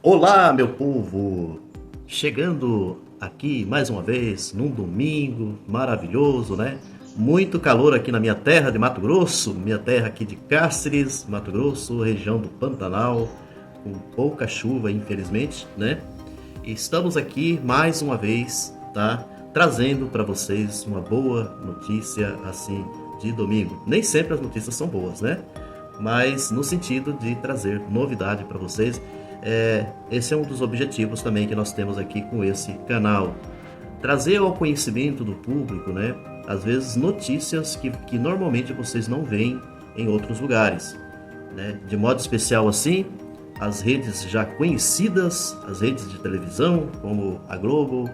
Olá, meu povo! Chegando aqui mais uma vez num domingo maravilhoso, né? Muito calor aqui na minha terra de Mato Grosso, minha terra aqui de Cáceres, Mato Grosso, região do Pantanal, com pouca chuva, infelizmente, né? E estamos aqui mais uma vez, tá? Trazendo para vocês uma boa notícia assim de domingo. Nem sempre as notícias são boas, né? Mas no sentido de trazer novidade para vocês. Esse é um dos objetivos também que nós temos aqui com esse canal. Trazer ao conhecimento do público, né? Às vezes notícias que normalmente vocês não veem em outros lugares, né? De modo especial assim, as redes já conhecidas, as redes de televisão, como a Globo,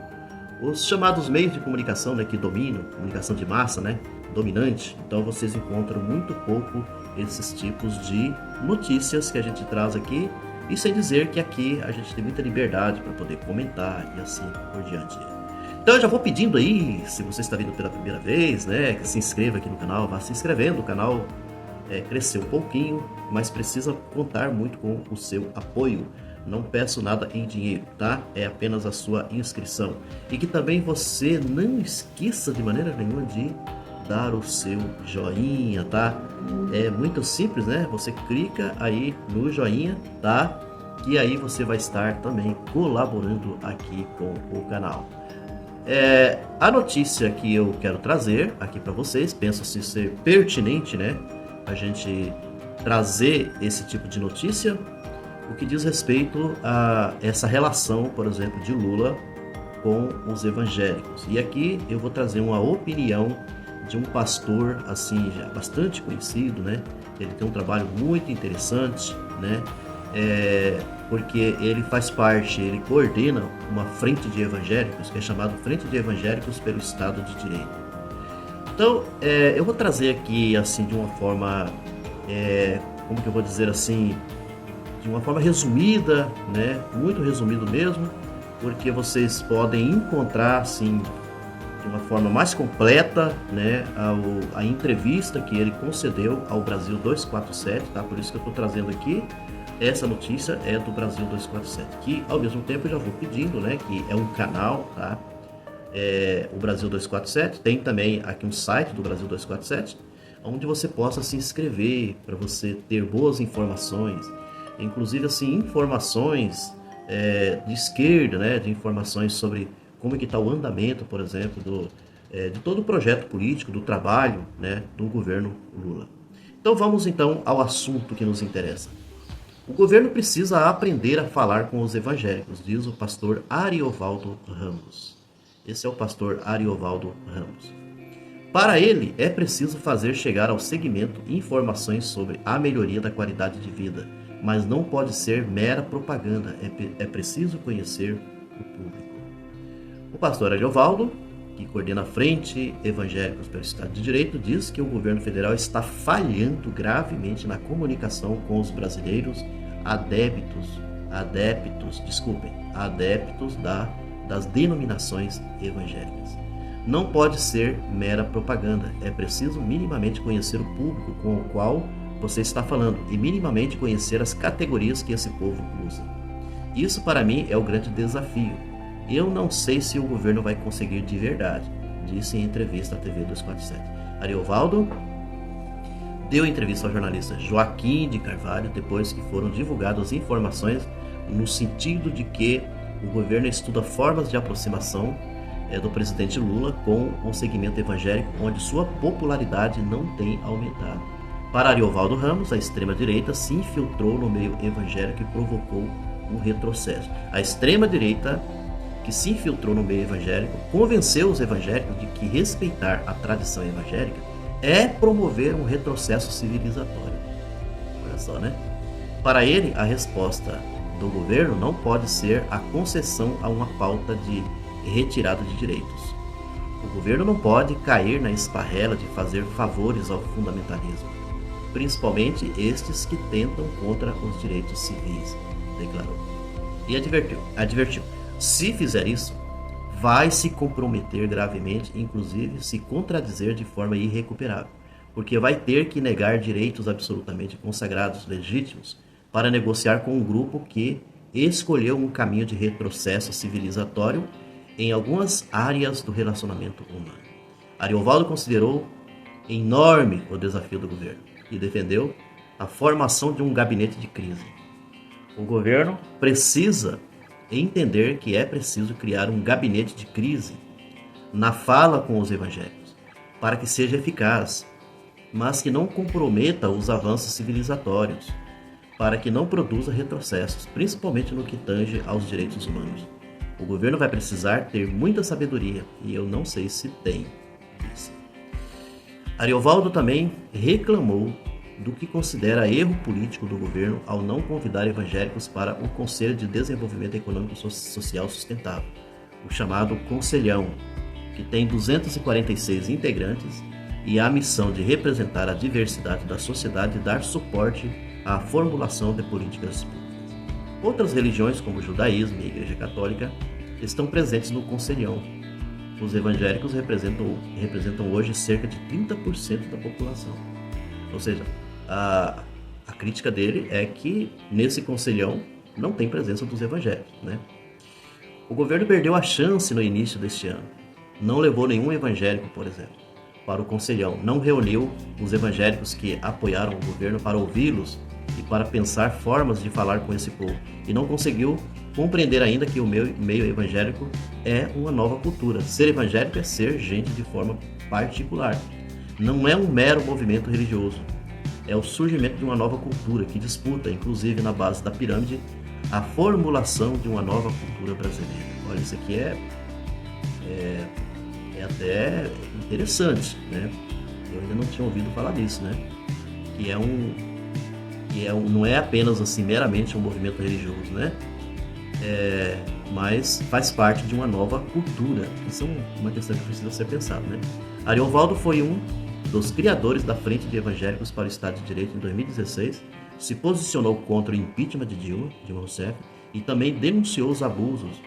os chamados meios de comunicação, né, que dominam, comunicação de massa, né, dominante. Então vocês encontram muito pouco esses tipos de notícias que a gente traz aqui, e sem dizer que aqui a gente tem muita liberdade para poder comentar e assim por diante. Então eu já vou pedindo aí, se você está vindo pela primeira vez, né, que se inscreva aqui no canal, vá se inscrevendo. O canal cresceu um pouquinho, mas precisa contar muito com o seu apoio. Não peço nada em dinheiro, tá? É apenas a sua inscrição. E que também você não esqueça de maneira nenhuma de dar o seu joinha, tá? É muito simples, né? Você clica aí no joinha, tá? E aí você vai estar também colaborando aqui com o canal. A notícia que eu quero trazer aqui para vocês, penso assim ser pertinente, né? A gente trazer esse tipo de notícia, o que diz respeito a essa relação, por exemplo, de Lula com os evangélicos. E aqui eu vou trazer uma opinião de um pastor assim já bastante conhecido, né? Ele tem um trabalho muito interessante, né? Porque ele faz parte, ele coordena uma frente de evangélicos que é chamado Frente de Evangélicos pelo Estado de Direito. Então, eu vou trazer aqui assim de uma forma, como que eu vou dizer assim, de uma forma resumida, né? Muito resumido mesmo, porque vocês podem encontrar assim de uma forma mais completa, né, a entrevista que ele concedeu ao Brasil 247, tá? Por isso que eu estou trazendo aqui, essa notícia é do Brasil 247, que ao mesmo tempo eu já vou pedindo, né, que é um canal, tá? O Brasil 247, tem também aqui um site do Brasil 247, onde você possa se inscrever para você ter boas informações, inclusive assim, informações de esquerda, né, de informações sobre como é que está o andamento, por exemplo, de todo o projeto político, do trabalho, né, do governo Lula. Então vamos então ao assunto que nos interessa. O governo precisa aprender a falar com os evangélicos, diz o pastor Ariovaldo Ramos. Esse é o pastor Ariovaldo Ramos. Para ele, é preciso fazer chegar ao segmento informações sobre a melhoria da qualidade de vida, mas não pode ser mera propaganda, é preciso conhecer o público. O pastor Ariovaldo, que coordena a Frente Evangélicos pelo Estado de Direito, diz que o governo federal está falhando gravemente na comunicação com os brasileiros adeptos das denominações evangélicas. Não pode ser mera propaganda, é preciso minimamente conhecer o público com o qual você está falando e minimamente conhecer as categorias que esse povo usa. Isso para mim é o grande desafio. Eu não sei se o governo vai conseguir de verdade, disse em entrevista à TV 247. Ariovaldo deu entrevista ao jornalista Joaquim de Carvalho depois que foram divulgadas informações no sentido de que o governo estuda formas de aproximação do presidente Lula com um segmento evangélico onde sua popularidade não tem aumentado. Para Ariovaldo Ramos, a extrema-direita se infiltrou no meio evangélico e provocou um retrocesso. A extrema-direita que se infiltrou no meio evangélico convenceu os evangélicos de que respeitar a tradição evangélica é promover um retrocesso civilizatório. Olha só, né? Para ele, a resposta do governo não pode ser a concessão a uma pauta de retirada de direitos. O governo não pode cair na esparrela de fazer favores ao fundamentalismo, principalmente estes que tentam contra os direitos civis, declarou. E advertiu. Se fizer isso, vai se comprometer gravemente, inclusive se contradizer de forma irrecuperável, porque vai ter que negar direitos absolutamente consagrados, legítimos, para negociar com um grupo que escolheu um caminho de retrocesso civilizatório em algumas áreas do relacionamento humano. Ariovaldo considerou enorme o desafio do governo e defendeu a formação de um gabinete de crise. O governo precisa entender que é preciso criar um gabinete de crise na fala com os evangélicos, para que seja eficaz, mas que não comprometa os avanços civilizatórios, para que não produza retrocessos, principalmente no que tange aos direitos humanos. O governo vai precisar ter muita sabedoria, e eu não sei se tem isso. Ariovaldo também reclamou do que considera erro político do governo ao não convidar evangélicos para o Conselho de Desenvolvimento Econômico e Social Sustentável, o chamado Conselhão, que tem 246 integrantes e a missão de representar a diversidade da sociedade e dar suporte à formulação de políticas públicas. Outras religiões, como o judaísmo e a Igreja Católica, estão presentes no Conselhão. Os evangélicos representam hoje cerca de 30% da população. Ou seja, a crítica dele é que nesse Conselhão não tem presença dos evangélicos, né? O governo perdeu a chance no início deste ano. Não levou nenhum evangélico, por exemplo, para o Conselhão. Não reuniu os evangélicos que apoiaram o governo para ouvi-los e para pensar formas de falar com esse povo. E não conseguiu compreender ainda que o meio evangélico é uma nova cultura. Ser evangélico é ser gente de forma particular. Não é um mero movimento religioso. É o surgimento de uma nova cultura que disputa, inclusive na base da pirâmide, a formulação de uma nova cultura brasileira. Olha, isso aqui é até interessante, né? Eu ainda não tinha ouvido falar disso, né? Não é apenas assim meramente um movimento religioso, né? Mas faz parte de uma nova cultura. Isso é uma questão que precisa ser pensada, né? Ariovaldo foi um dos criadores da Frente de Evangélicos para o Estado de Direito em 2016, se posicionou contra o impeachment de Dilma Rousseff, e também denunciou os abusos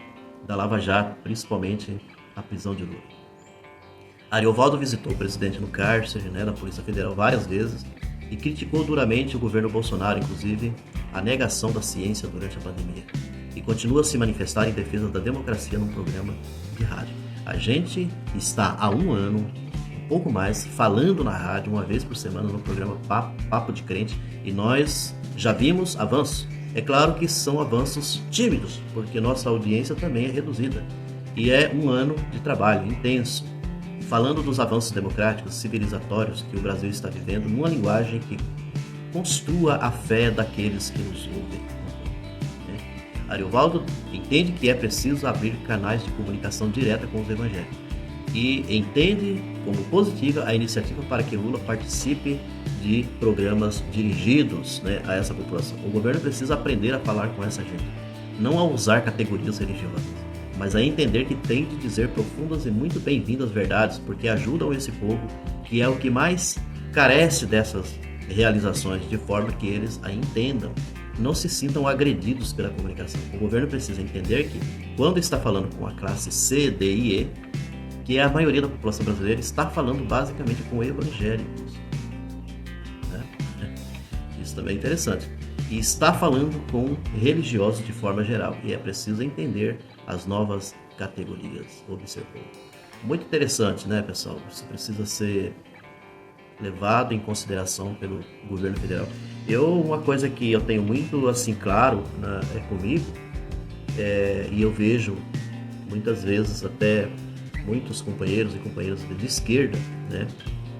da Lava Jato, principalmente a prisão de Lula. Ariovaldo visitou o presidente no cárcere, da Polícia Federal várias vezes e criticou duramente o governo Bolsonaro, inclusive a negação da ciência durante a pandemia. E continua a se manifestar em defesa da democracia num programa de rádio. A gente está há um ano, um pouco mais, falando na rádio uma vez por semana no programa Papo de Crente, e nós já vimos avanços. É claro que são avanços tímidos, porque nossa audiência também é reduzida. E é um ano de trabalho intenso, falando dos avanços democráticos, civilizatórios que o Brasil está vivendo, numa linguagem que construa a fé daqueles que nos ouvem. Ariovaldo entende que é preciso abrir canais de comunicação direta com os evangélicos e entende como positiva a iniciativa para que Lula participe de programas dirigidos, a essa população. O governo precisa aprender a falar com essa gente, não a usar categorias religiosas, mas a entender que tem de dizer profundas e muito bem-vindas verdades, porque ajudam esse povo, que é o que mais carece dessas realizações, de forma que eles a entendam, não se sintam agredidos pela comunicação. O governo precisa entender que, quando está falando com a classe C, D e E, que é a maioria da população brasileira, está falando basicamente com evangélicos. Isso também é interessante. E está falando com religiosos de forma geral. E é preciso entender as novas categorias, observou. Muito interessante, pessoal? Isso precisa ser levado em consideração pelo governo federal. Uma coisa que eu tenho muito assim claro comigo, e eu vejo muitas vezes até muitos companheiros e companheiras de esquerda,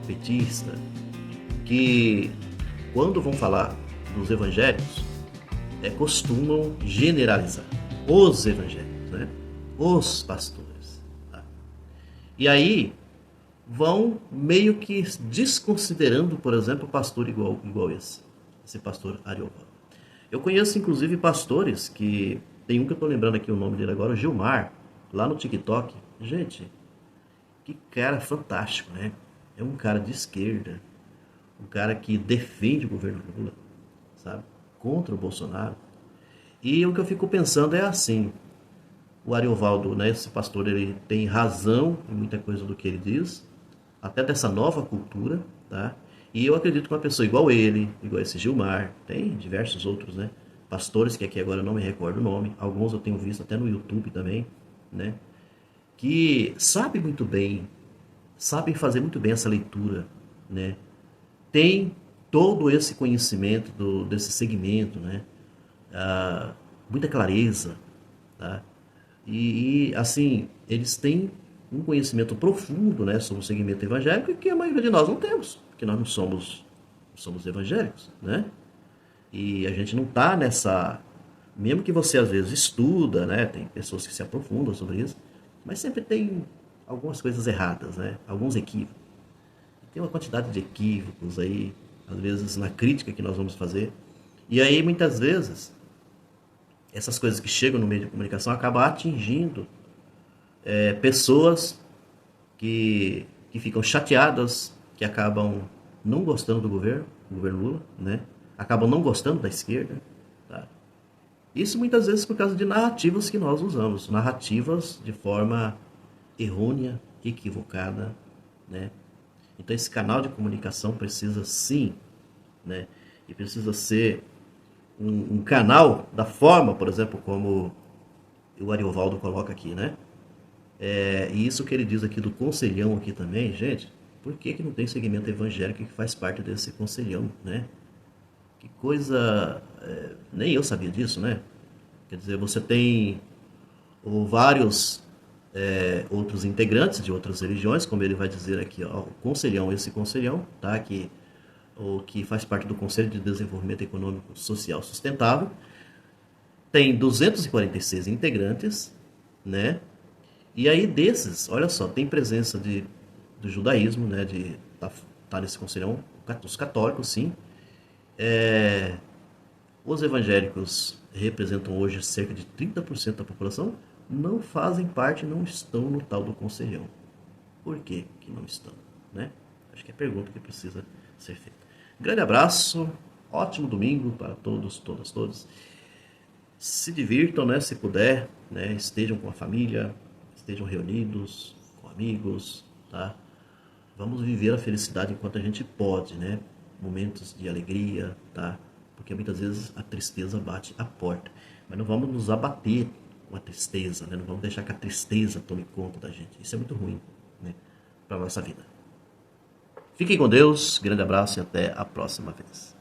petista, que quando vão falar dos evangélicos, costumam generalizar os evangélicos, os pastores. E aí vão meio que desconsiderando, por exemplo, o pastor igual esse pastor Ariovaldo. Eu conheço inclusive pastores que, tem um que eu estou lembrando aqui o nome dele agora, o Gilmar, lá no TikTok. Gente, que cara fantástico, É um cara de esquerda, um cara que defende o governo Lula, sabe? Contra o Bolsonaro. E o que eu fico pensando é assim, o Ariovaldo, esse pastor, ele tem razão em muita coisa do que ele diz, até dessa nova cultura, tá? E eu acredito que uma pessoa igual ele, igual esse Gilmar, tem diversos outros, pastores, que aqui agora eu não me recordo o nome, alguns eu tenho visto até no YouTube também, né? Que sabem muito bem, sabem fazer muito bem essa leitura, né? Tem todo esse conhecimento desse segmento, né? Muita clareza, tá? Assim, eles têm um conhecimento profundo, né, sobre o segmento evangélico que a maioria de nós não temos, porque nós não somos evangélicos, né? E a gente não está nessa. Mesmo que você às vezes estuda, né? Tem pessoas que se aprofundam sobre isso, mas sempre tem algumas coisas erradas, né? Alguns equívocos. Tem uma quantidade de equívocos aí, às vezes na crítica que nós vamos fazer. E aí muitas vezes essas coisas que chegam no meio de comunicação acabam atingindo pessoas que ficam chateadas, que acabam não gostando do governo Lula, né? Acabam não gostando da esquerda, tá? Isso muitas vezes por causa de narrativas que nós usamos, narrativas de forma errônea, equivocada, né? Então esse canal de comunicação precisa sim, né? E precisa ser um canal da forma, por exemplo, como o Ariovaldo coloca aqui, né? E isso que ele diz aqui do conselhão aqui também, gente, por que não tem segmento evangélico que faz parte desse conselhão, né? Que coisa, nem eu sabia disso, né? Quer dizer, você tem vários outros integrantes de outras religiões, como ele vai dizer aqui, ó, o conselhão, esse conselhão, tá? Que faz parte do Conselho de Desenvolvimento Econômico Social Sustentável, tem 246 integrantes, né? E aí desses, olha só, tem presença do judaísmo, né? Tá nesse conselhão, os católicos, sim. Os evangélicos representam hoje cerca de 30% da população, não fazem parte, não estão no tal do conselhão. Por que não estão, né? Acho que é a pergunta que precisa ser feita. Grande abraço, ótimo domingo para todos, todas, todos. Se divirtam, né, se puder, né, estejam com a família, estejam reunidos, com amigos, tá? Vamos viver a felicidade enquanto a gente pode, né? Momentos de alegria, tá? Porque muitas vezes a tristeza bate a porta. Mas não vamos nos abater com a tristeza, né? Não vamos deixar que a tristeza tome conta da gente. Isso é muito ruim, né? Para a nossa vida. Fiquem com Deus, grande abraço e até a próxima vez.